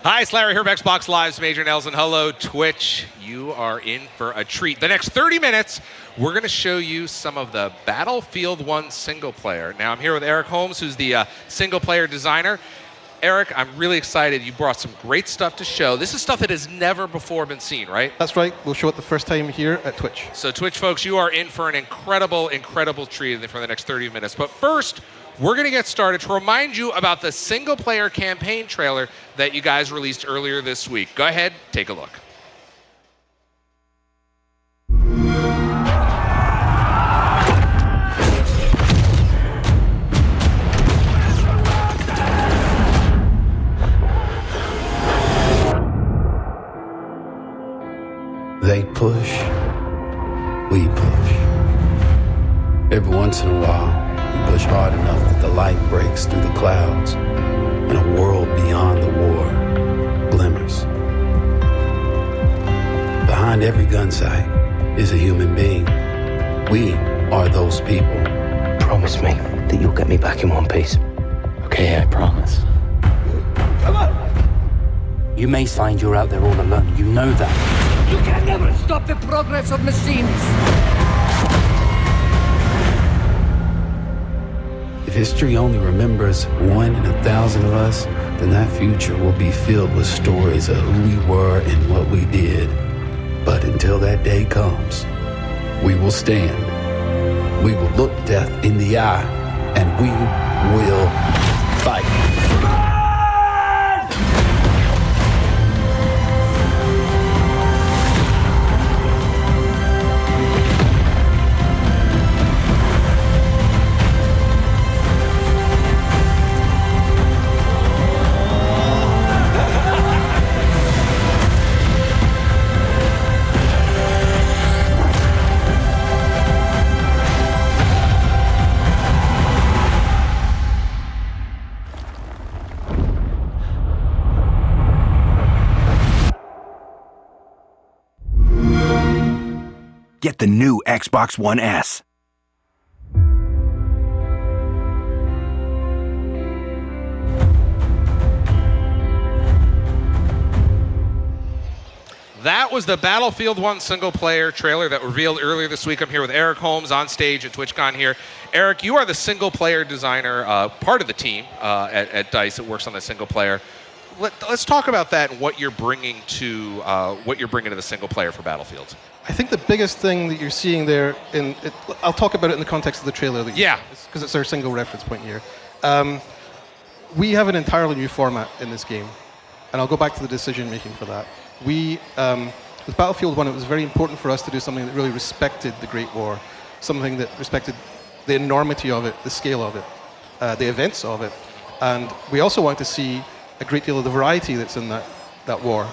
Hi, it's Larry here from Xbox Live's Major Nelson. Hello, Twitch. You are in for a treat. The next 30 minutes, we're going to show you some of the Battlefield 1 single player. Now, I'm here with Eric Holmes, who's the single player designer. Eric, I'm really excited. You brought some great stuff to show. This is stuff that has never before been seen, right? That's right. We'll show it the first time here at Twitch. So, Twitch folks, you are in for an incredible, incredible treat for the next 30 minutes. But first, we're going to get started to remind you about the single-player campaign trailer that you guys released earlier this week. Go ahead, take a look. They push, we push. Every once in a while, we push hard enough that the light breaks through the clouds and a world beyond the war glimmers. Behind every gun sight is a human being. We are those people. Promise me that you'll get me back in one piece. Okay, I promise. Come on! You may find you're out there all alone. You know that. You can never stop the progress of machines! If history only remembers 1 in 1,000 of us, then that future will be filled with stories of who we were and what we did. But until that day comes, we will stand. We will look death in the eye, and we will fight. Get the new Xbox One S. That was the Battlefield 1 single-player trailer that revealed earlier this week. I'm here with Eric Holmes on stage at TwitchCon here. Eric, you are the single-player designer, part of the team at DICE that works on the single-player. Let's talk about that and what you're bringing to the single-player for Battlefield. I think the biggest thing that you're seeing there, I'll talk about it in the context of the trailer. Because it's our single reference point here. We have an entirely new format in this game, and I'll go back to the decision-making for that. With Battlefield 1, it was very important for us to do something that really respected the Great War, something that respected the enormity of it, the scale of it, the events of it, and we also wanted to see a great deal of the variety that's in that war,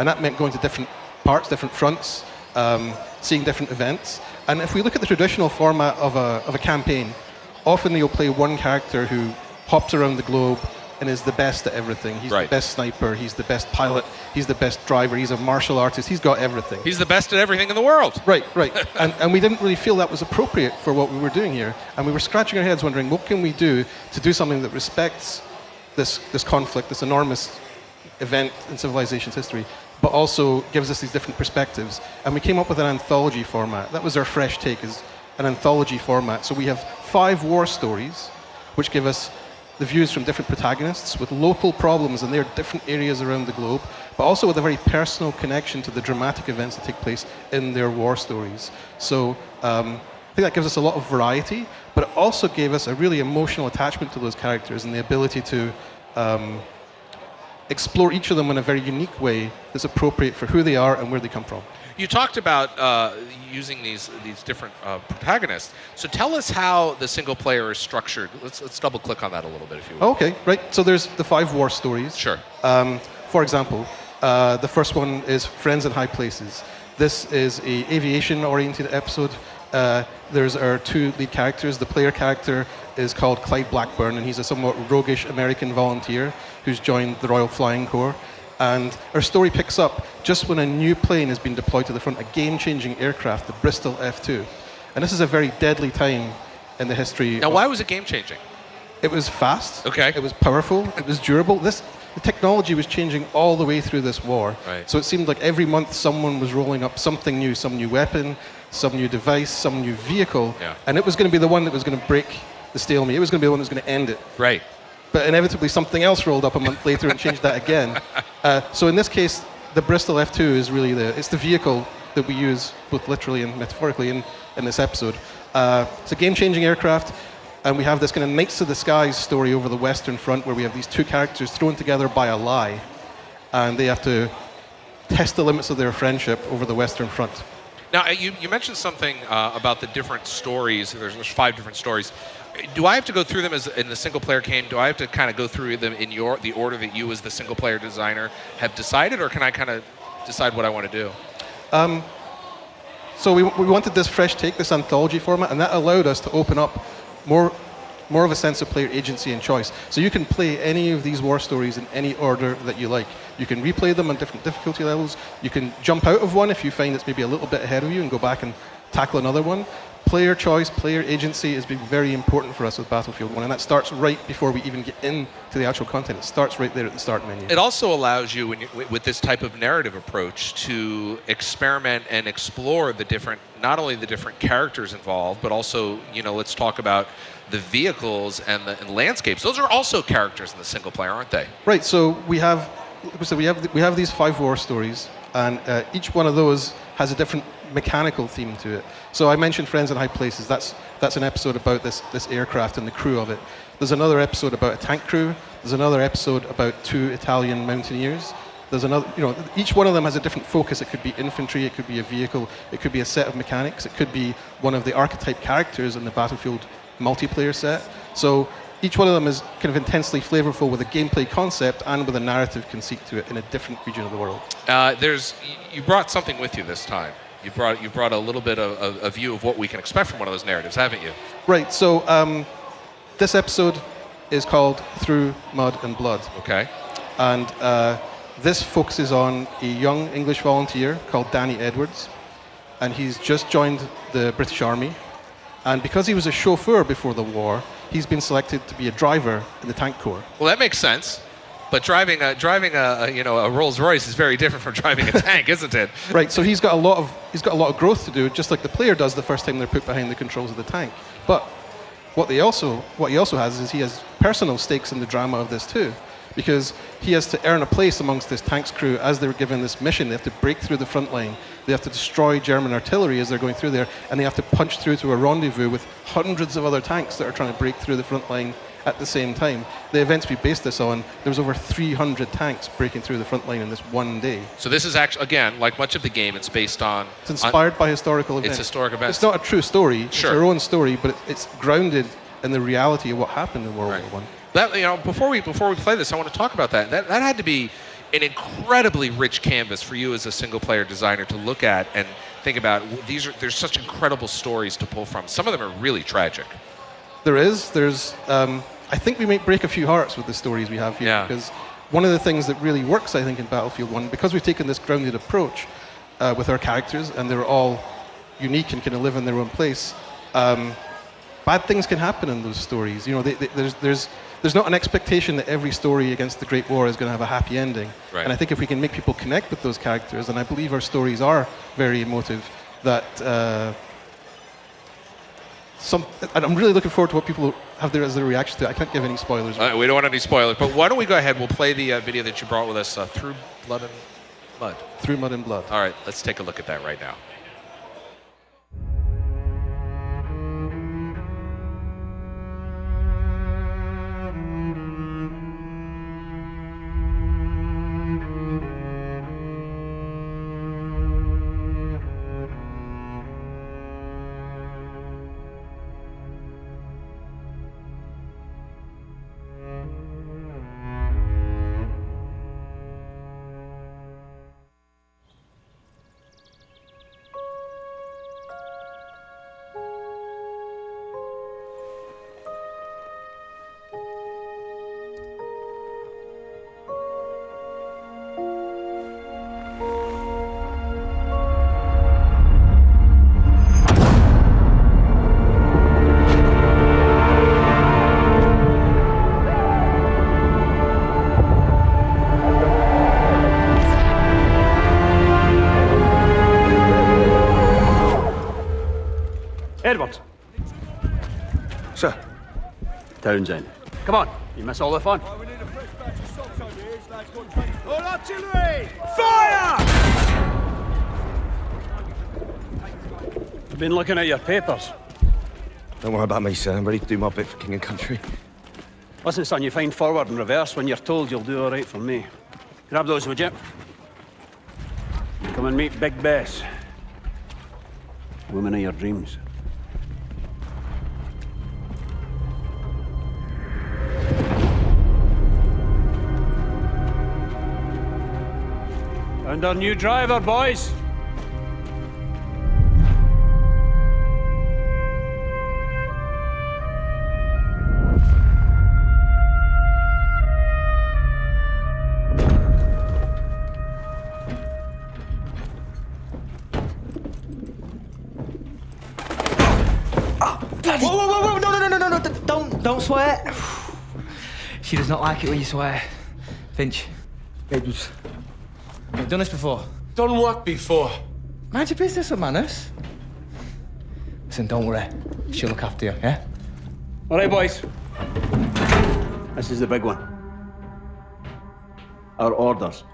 and that meant going to different parts, different fronts, seeing different events. And if we look at the traditional format of a campaign, often you'll play one character who hops around the globe and is the best at everything. He's the best sniper, he's the best pilot, he's the best driver, he's a martial artist, he's got everything. He's the best at everything in the world. Right. and we didn't really feel that was appropriate for what we were doing here. And we were scratching our heads wondering, what can we do to do something that respects this conflict, this enormous event in civilization's history, but also gives us these different perspectives. And we came up with an anthology format. That was our fresh take, is an anthology format. So we have 5 war stories, which give us the views from different protagonists with local problems in their different areas around the globe, but also with a very personal connection to the dramatic events that take place in their war stories. So I think that gives us a lot of variety, but it also gave us a really emotional attachment to those characters and the ability to explore each of them in a very unique way that's appropriate for who they are and where they come from. You talked about using these different protagonists. So tell us how the single player is structured. Let's double click on that a little bit, if you will. Okay, right. So there's the 5 war stories. Sure. For example, the first one is Friends in High Places. This is a aviation-oriented episode. There's our 2 lead characters. The player character is called Clyde Blackburn, and he's a somewhat roguish American volunteer who's joined the Royal Flying Corps. And our story picks up just when a new plane has been deployed to the front, a game-changing aircraft, the Bristol F-2. And this is a very deadly time in the history. Now, why was it game-changing? It was fast. Okay. It was powerful. It was durable. the technology was changing all the way through this war. Right. So it seemed like every month someone was rolling up something new, some new weapon, some new device, some new vehicle, and it was going to be the one that was going to break the stalemate. It was going to be the one that was going to end it. Right. But inevitably something else rolled up a month later and changed that again. So in this case, the Bristol F2 is really it's the vehicle that we use both literally and metaphorically in this episode. It's a game-changing aircraft, and we have this kind of Knights of the Skies story over the Western Front where we have these two characters thrown together by a lie, and they have to test the limits of their friendship over the Western Front. Now, you mentioned something about the different stories. There's 5 different stories. Do I have to go through them as in the single-player game? Do I have to kind of go through them in the order that you as the single-player designer have decided, or can I kind of decide what I want to do? So we wanted this fresh take, this anthology format, and that allowed us to open up more of a sense of player agency and choice. So you can play any of these war stories in any order that you like. You can replay them on different difficulty levels. You can jump out of one if you find it's maybe a little bit ahead of you and go back and tackle another one. Player choice, player agency has been very important for us with Battlefield 1, and that starts right before we even get into the actual content. It starts right there at the start menu. It also allows you, with this type of narrative approach, to experiment and explore the different, not only the different characters involved, but also, let's talk about the vehicles and the landscapes. Those are also characters in the single player, aren't they? Right. So we have these 5 war stories, and each one of those has a different mechanical theme to it. So I mentioned Friends in High Places. That's an episode about this aircraft and the crew of it. There's another episode about a tank crew. There's another episode about 2 Italian mountaineers. There's another, each one of them has a different focus. It could be infantry, it could be a vehicle, it could be a set of mechanics, it could be one of the archetype characters in the Battlefield multiplayer set. So each one of them is kind of intensely flavorful with a gameplay concept and with a narrative conceit to it in a different region of the world. You brought something with you this time. You brought a little bit of a view of what we can expect from one of those narratives, haven't you? Right. So this episode is called Through Mud and Blood. Okay. And this focuses on a young English volunteer called Danny Edwards, and he's just joined the British Army. And because he was a chauffeur before the war, he's been selected to be a driver in the tank corps. Well, that makes sense. But driving a Rolls Royce is very different from driving a tank, isn't it? Right. So he's got a lot of growth to do, just like the player does the first time they're put behind the controls of the tank. But what he also has is he has personal stakes in the drama of this too, because he has to earn a place amongst this tank's crew as they're given this mission. They have to break through the front line. They have to destroy German artillery as they're going through there, and they have to punch through to a rendezvous with hundreds of other tanks that are trying to break through the front line at the same time. The events we based this on, there was over 300 tanks breaking through the front line in this one day. So this is actually, again, like much of the game, it's based on... It's inspired by historical events. It's historic events. It's not a true story. Sure. It's our own story, but it's grounded in the reality of what happened in World War I. That, before we play this, I want to talk about that. That had to be an incredibly rich canvas for you as a single-player designer to look at and think about. There's such incredible stories to pull from. Some of them are really tragic. There's I think we might break a few hearts with the stories we have here, because one of the things that really works, I think, in Battlefield 1, because we've taken this grounded approach with our characters, and they're all unique and kind of live in their own place, bad things can happen in those stories. There's not an expectation that every story against the Great War is going to have a happy ending. Right. And I think if we can make people connect with those characters, and I believe our stories are very emotive, that I'm really looking forward to what people have there as their reaction to it. I can't give any spoilers. We don't want any spoilers, but why don't we go ahead? We'll play the video that you brought with us, Through Blood and Mud. Through Mud and Blood. All right, let's take a look at that right now. Townsend. Come on, you miss all the fun. We need a fresh batch of salts over here. This lad's got 20. All artillery! Fire! I've been looking at your papers. Don't worry about me, sir. I'm ready to do my bit for king and country. Listen, son, you find forward and reverse when you're told you'll do all right for me. Grab those, would you? Come and meet Big Bess. Woman of your dreams. Found our new driver, boys. Whoa, no, don't swear. She does not like it when you swear. Finch, you've done this before. Done what before? Mind your business with manners. Listen, don't worry. She'll look after you, yeah? All right, boys. This is the big one. Our orders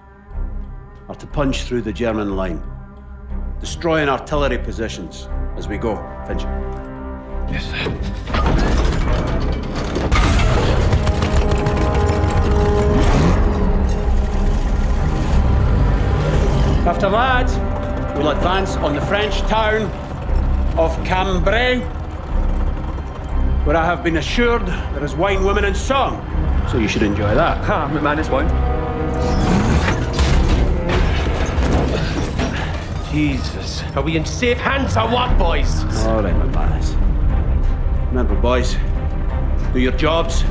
are to punch through the German line, destroying artillery positions as we go. Finch. Yes, sir. After that, we'll advance on the French town of Cambrai, where I have been assured there is wine, women, and song. So you should enjoy that. Ah, man is wine. Jesus. Are we in safe hands or what, boys? All right, McManus. Remember, boys, do your jobs,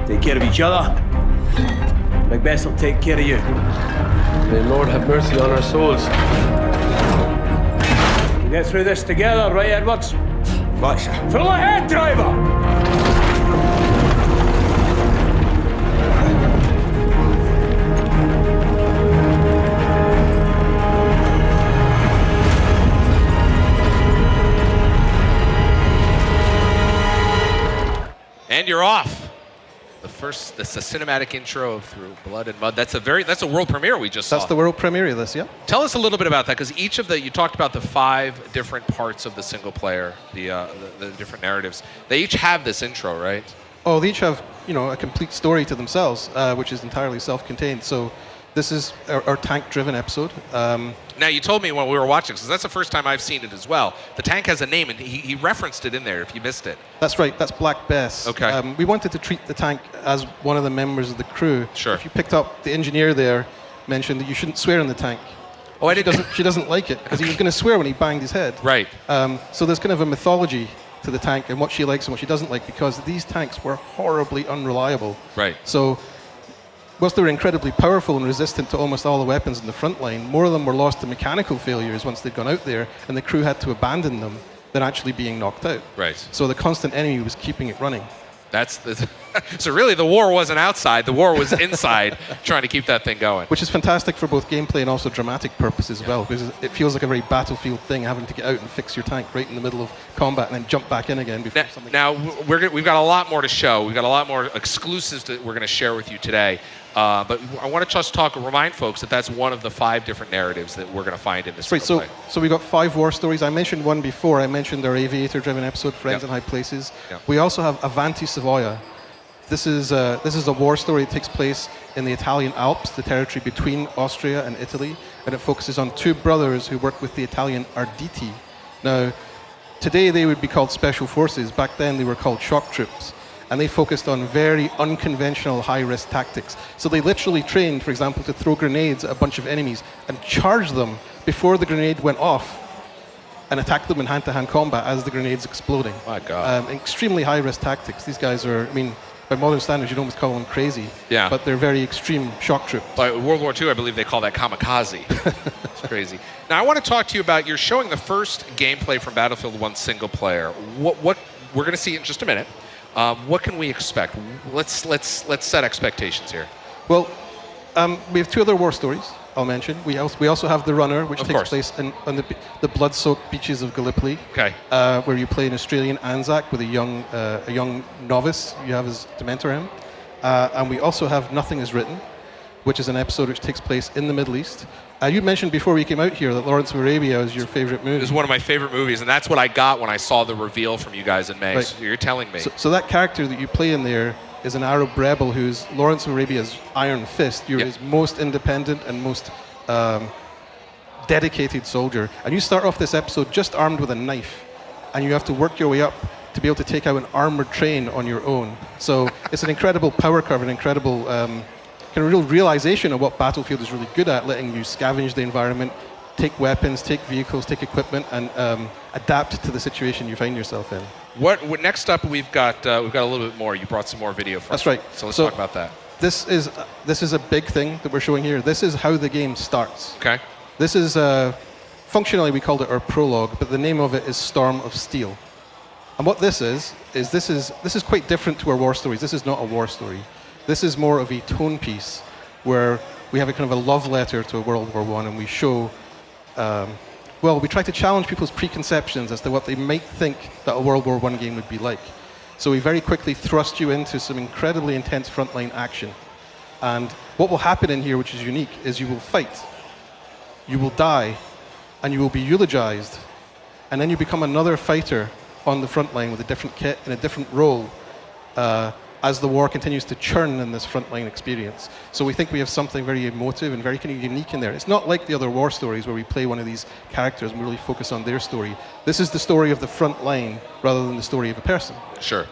take care of each other. Big Bess will take care of you. May Lord have mercy on our souls. We'll get through this together, right, Edwards? Right, sir. Full ahead, driver! And you're off. That's a cinematic intro of Through Blood and Mud. That's a world premiere we just saw. That's the world premiere of this, yeah. Tell us a little bit about that, because each of you talked about the 5 different parts of the single player, the different narratives. They each have this intro, right? Oh, they each have, a complete story to themselves, which is entirely self-contained. So this is our tank-driven episode. Now, you told me when we were watching, because that's the first time I've seen it as well. The tank has a name, and he referenced it in there if you missed it. That's right. That's Black Bess. Okay. We wanted to treat the tank as one of the members of the crew. Sure. If you picked up, the engineer there mentioned that you shouldn't swear in the tank. Oh, I didn't. She doesn't like it, because he was going to swear when he banged his head. Right. So there's kind of a mythology to the tank and what she likes and what she doesn't like, because these tanks were horribly unreliable. Right. So whilst they were incredibly powerful and resistant to almost all the weapons in the front line, more of them were lost to mechanical failures once they'd gone out there, and the crew had to abandon them than actually being knocked out. Right. So the constant enemy was keeping it running. So really, the war wasn't outside. The war was inside, trying to keep that thing going. Which is fantastic for both gameplay and also dramatic purposes as well, because it feels like a very battlefield thing, having to get out and fix your tank right in the middle of combat and then jump back in again before something. Now we've got a lot more to show. We've got a lot more exclusives that we're going to share with you today. But I want to just remind folks that that's one of the 5 different narratives that we're going to find in this. Right. So we got 5 war stories. I mentioned one before. I mentioned our aviator-driven episode, Friends in High Places. Yep. We also have Avanti Savoia. This is a war story that takes place in the Italian Alps, the territory between Austria and Italy, and it focuses on 2 brothers who work with the Italian Arditi. Now, today they would be called special forces. Back then they were called shock troops. And they focused on very unconventional high-risk tactics. So they literally trained, for example, to throw grenades at a bunch of enemies and charge them before the grenade went off and attack them in hand-to-hand combat as the grenade's exploding. My God. Extremely high-risk tactics. These guys are, by modern standards, you'd almost call them crazy. Yeah. But they're very extreme shock troops. By World War II, I believe they call that kamikaze. It's crazy. Now, I want to talk to you about, you're showing the first gameplay from Battlefield 1 single player. What we're going to see in just a minute. What can we expect? Let's set expectations here. Well, We have 2 other war stories, I'll mention. We also have The Runner, which takes place on the blood-soaked beaches of Gallipoli, where you play an Australian Anzac with a young novice you have as to mentor him. And we also have Nothing Is Written, which is an episode which takes place in the Middle East. You mentioned before we came out here that Lawrence of Arabia is your favorite movie. It is one of my favorite movies, and that's what I got when I saw the reveal from you guys in May. Right. So you're telling me. So that character that you play in there is an Arab rebel who's Lawrence of Arabia's iron fist. You're his most independent and most dedicated soldier. And you start off this episode just armed with a knife, and you have to work your way up to be able to take out an armored train on your own. So it's an incredible power curve, an incredible kind of real realization of what Battlefield is really good at, letting you scavenge the environment, take weapons, take vehicles, take equipment, and adapt to the situation you find yourself in. What next up? We've got a little bit more. You brought some more video for us. That's right. So let's talk about that. This is a big thing that we're showing here. This is how the game starts. Okay. This is functionally we called it our prologue, but the name of it is Storm of Steel. And what this is quite different to our war stories. This is not a war story. This is more of a tone piece where we have a kind of a love letter to World War I, and we show, we try to challenge people's preconceptions as to what they might think that a World War I game would be like. So we very quickly thrust you into some incredibly intense frontline action. And what will happen in here, which is unique, is you will fight, you will die, and you will be eulogized, and then you become another fighter on the front line with a different kit and a different role as the war continues to churn in this frontline experience. So we think we have something very emotive and very kind of unique in there. It's not like the other war stories where we play one of these characters and we really focus on their story. This is the story of the front line rather than the story of a person. Sure.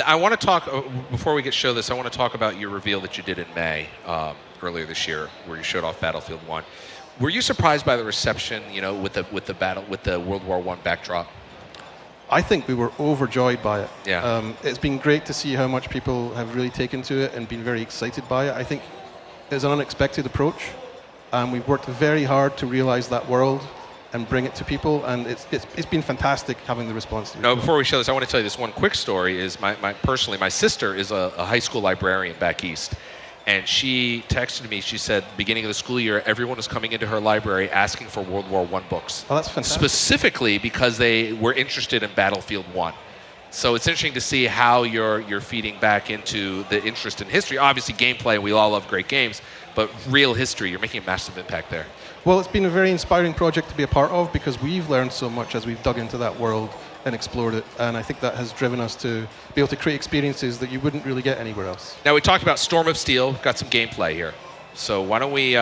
I want to talk, before we show this, I want to talk about your reveal that you did in May, earlier this year, where you showed off Battlefield 1. Were you surprised by the reception, with the World War I backdrop? I think we were overjoyed by it. Yeah. It's been great to see how much people have really taken to it and been very excited by it. I think it's an unexpected approach, and we've worked very hard to realize that world and bring it to people, and it's been fantastic having the response to it. No, before we show this, I want to tell you this one quick story. Is my sister is a high school librarian back east. And she texted me, she said, beginning of the school year, everyone was coming into her library asking for World War I books. Oh, that's fantastic. Specifically because they were interested in Battlefield 1. So it's interesting to see how you're feeding back into the interest in history. Obviously, gameplay, we all love great games, but real history, you're making a massive impact there. Well, it's been a very inspiring project to be a part of because we've learned so much as we've dug into that world and explored it, and I think that has driven us to be able to create experiences that you wouldn't really get anywhere else. Now, we talked about Storm of Steel. We've got some gameplay here. So why don't we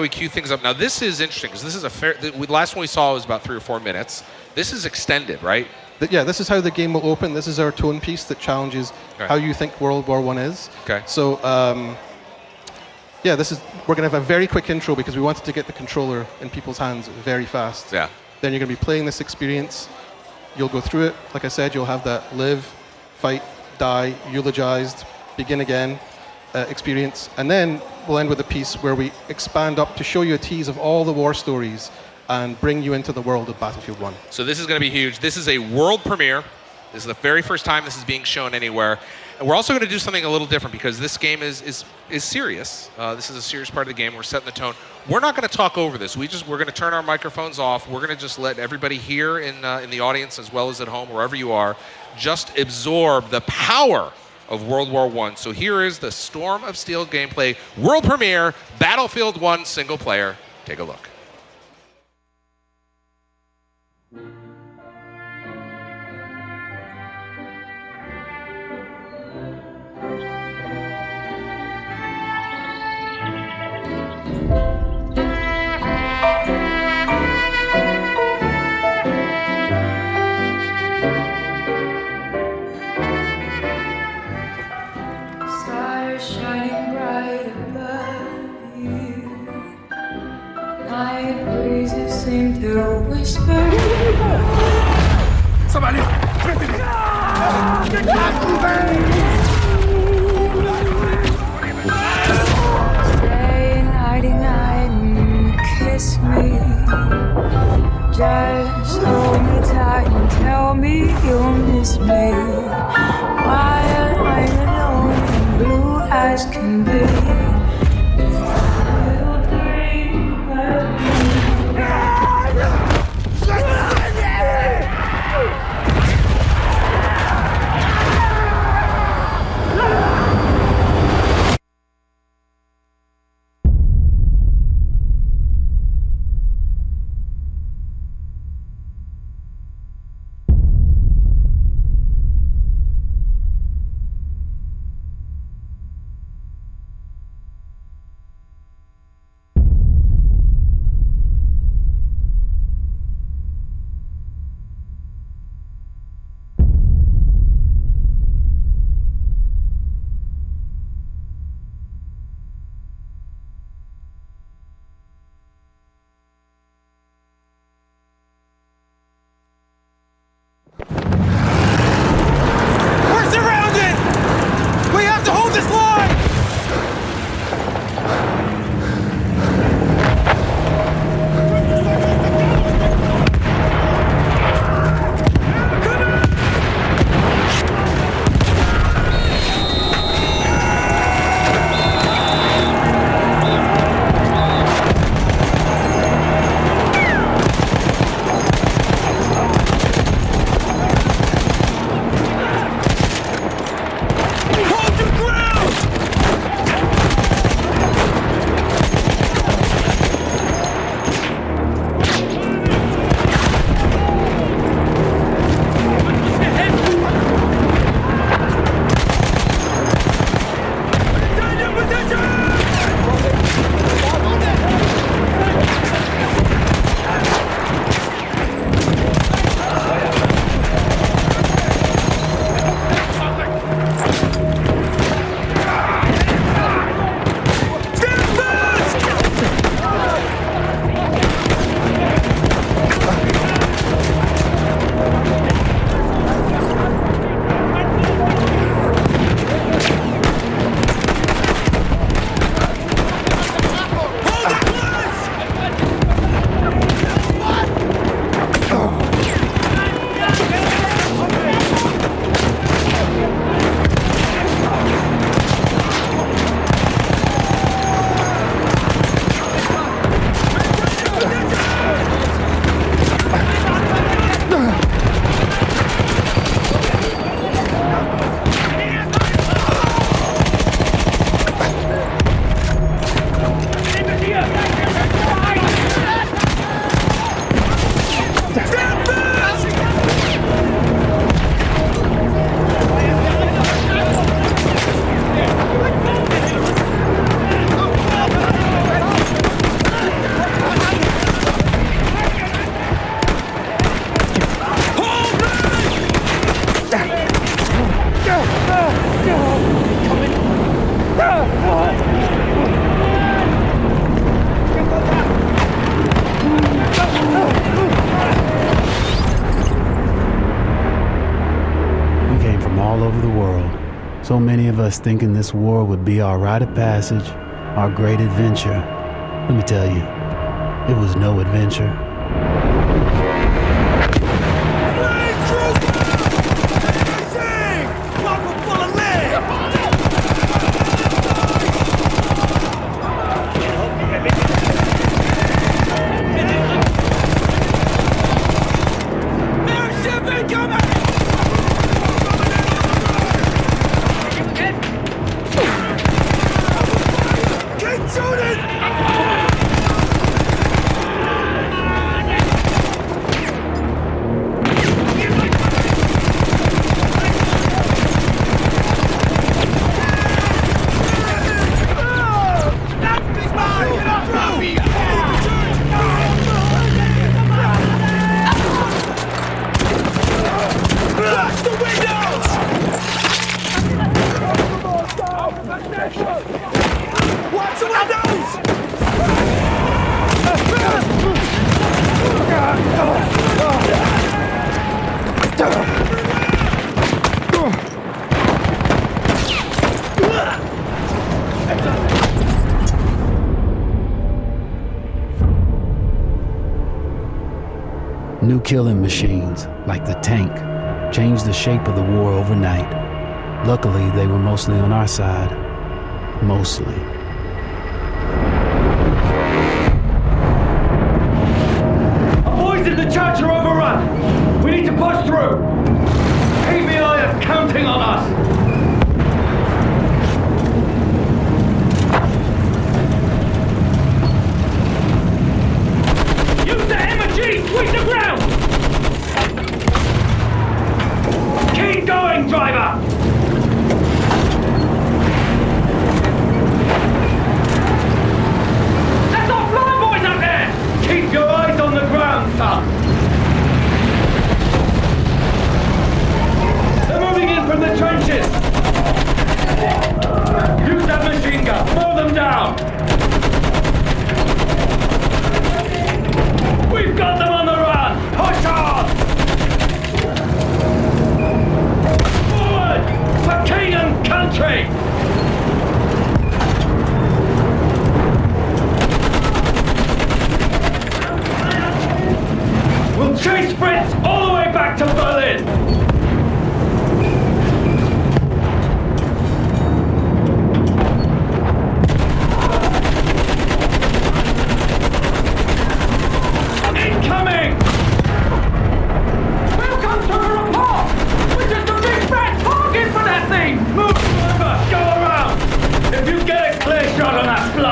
cue things up? Now, this is interesting because this is the last one we saw was about 3 or 4 minutes. This is extended, right? Yeah, this is how the game will open. This is our tone piece that challenges how you think World War I is. Okay. So, we're going to have a very quick intro because we wanted to get the controller in people's hands very fast. Yeah. Then you're going to be playing this experience. You'll go through it. Like I said, you'll have that live, fight, die, eulogized, begin again experience. And then we'll end with a piece where we expand up to show you a tease of all the war stories and bring you into the world of Battlefield 1. So this is going to be huge. This is a world premiere. This is the very first time this is being shown anywhere. And we're also going to do something a little different because this game is serious. This is a serious part of the game. We're setting the tone. We're not going to talk over this. We're going to turn our microphones off. We're going to just let everybody here in the audience as well as at home, wherever you are, just absorb the power of World War I. So here is the Storm of Steel gameplay, world premiere, Battlefield 1 single player. Take a look. Shining bright above you. Night breezes seem to whisper. Somebody! Stay nighty night and kiss me. Just hold me tight and tell me you'll miss me. While I'm alone and blue as can be, So many of us thinking this war would be our rite of passage, our great adventure. Let me tell you, it was no adventure. New killing machines, like the tank, changed the shape of the war overnight. Luckily, they were mostly on our side. Mostly. Our boys in the church are overrun. We need to push through. KBI is counting on us. Sweep the ground! Keep going, driver! That's our fly boys up there! Keep your eyes on the ground, son! They're moving in from the trenches! Use that machine gun! Mow them down! We've got them on the run! Push on! Forward! For king and country! We'll chase Fritz all the way back to Berlin!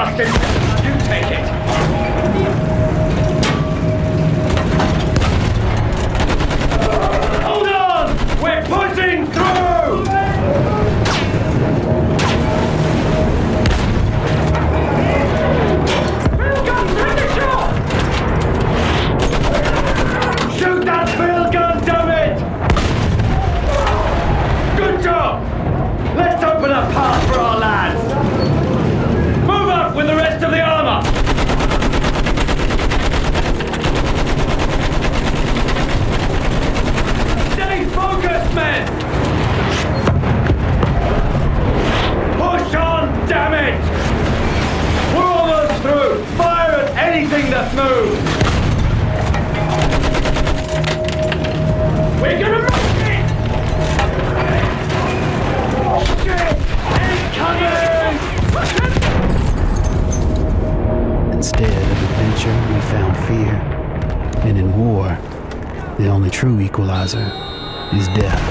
You take it. Hold on! We're pushing through! Field gun, take a shot! Shoot that field gun, damn it! Good job! Let's open a path for our lads! Move up with the rest of the armor! Stay focused, men! Push on, damn it! We're almost through! Fire at anything that moves! We're gonna make it! Shit! Incoming! Instead of adventure, we found fear. And in war, the only true equalizer is death.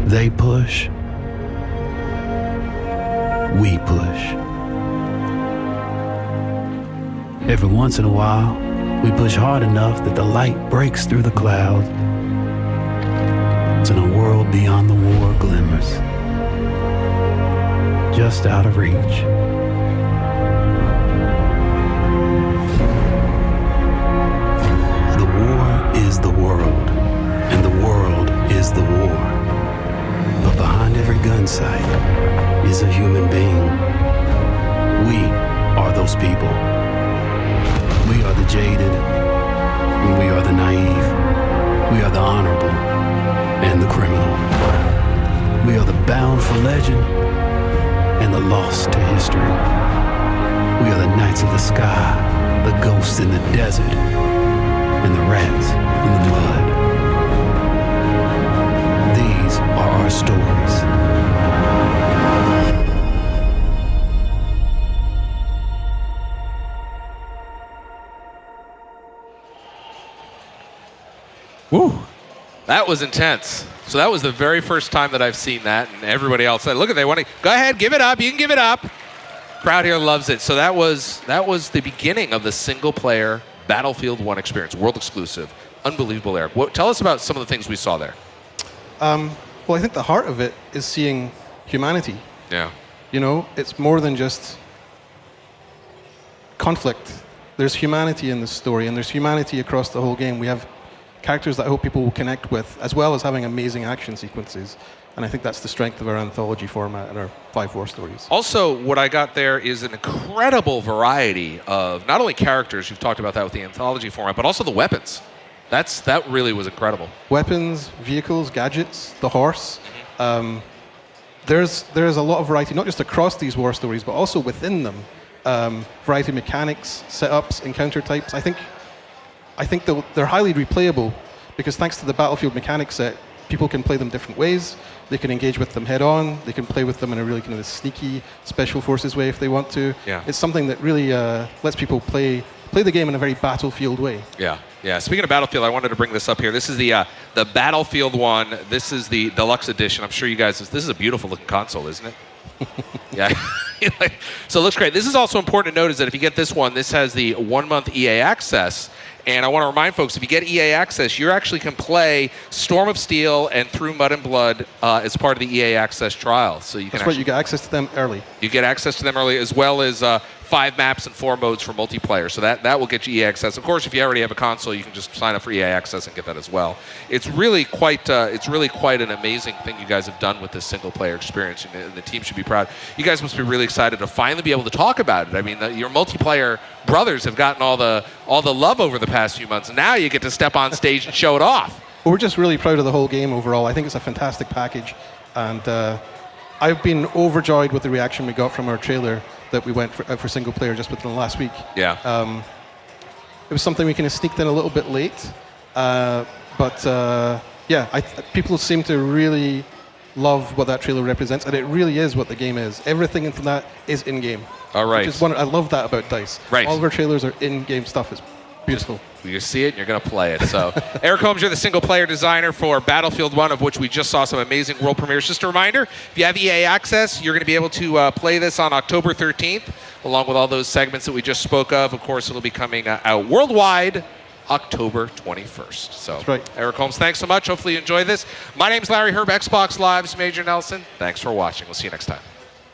They push. We push. Every once in a while, we push hard enough that the light breaks through the clouds. And a world beyond the war glimmers, just out of reach. The war is the world, and the world is the war. But behind every gun sight is a human being. We are those people. We are the jaded, and we are the naive. We are the honorable and the criminal. We are the bound for legend and the lost to history. We are the knights of the sky, the ghosts in the desert, and the rats in the mud. These are our stories. Woo! That was intense. So that was the very first time that I've seen that, and everybody else said, "Look, they want to go ahead, give it up. You can give it up." Crowd here loves it. So that was the beginning of the single-player Battlefield 1 experience, world exclusive, unbelievable. Eric, tell us about some of the things we saw there. Well, I think the heart of it is seeing humanity. Yeah. You know, it's more than just conflict. There's humanity in this story, and there's humanity across the whole game. We have characters that I hope people will connect with, as well as having amazing action sequences. And I think that's the strength of our anthology format and our 5 war stories. Also, what I got there is an incredible variety of not only characters, you've talked about that with the anthology format, but also the weapons. That really was incredible. Weapons, vehicles, gadgets, the horse. There's a lot of variety, not just across these war stories, but also within them. Variety of mechanics, setups, encounter types. I think they're highly replayable because thanks to the Battlefield mechanic set, people can play them different ways. They can engage with them head on. They can play with them in a really kind of sneaky special forces way if they want to. Yeah. It's something that really lets people play the game in a very Battlefield way. Yeah, yeah. Speaking of Battlefield, I wanted to bring this up here. This is the Battlefield 1. This is the deluxe edition. I'm sure you guys, this is a beautiful looking console, isn't it? Yeah. So it looks great. This is also important to note is that if you get this one, this has the 1 month EA access. And I want to remind folks, if you get EA Access, you actually can play Storm of Steel and Through Mud and Blood as part of the EA Access trial. So you can That's right, you get access to them early. You get access to them early, as well as 5 maps and 4 modes for multiplayer. So that will get you EA Access. Of course, if you already have a console, you can just sign up for EA Access and get that as well. It's really quite an amazing thing you guys have done with this single-player experience, and the team should be proud. You guys must be really excited to finally be able to talk about it. I mean, your multiplayer brothers have gotten all the love over the past few months, and now you get to step on stage and show it off. Well, we're just really proud of the whole game overall. I think it's a fantastic package, and I've been overjoyed with the reaction we got from our trailer that we went for single player just within the last week. Yeah. It was something we kind of sneaked in a little bit late, but people seem to really love what that trailer represents, and it really is what the game is. Everything into that is in-game. All right. I love that about DICE. Right. All of our trailers are in-game stuff. It's beautiful. You see it and you're going to play it. So, Eric Holmes, you're the single-player designer for Battlefield 1, of which we just saw some amazing world premieres. Just a reminder, if you have EA Access, you're going to be able to play this on October 13th, along with all those segments that we just spoke of. Of course, it'll be coming out worldwide October 21st. So, that's right. Eric Holmes, thanks so much. Hopefully you enjoy this. My name's Larry Herb, Xbox Live's Major Nelson. Thanks for watching. We'll see you next time.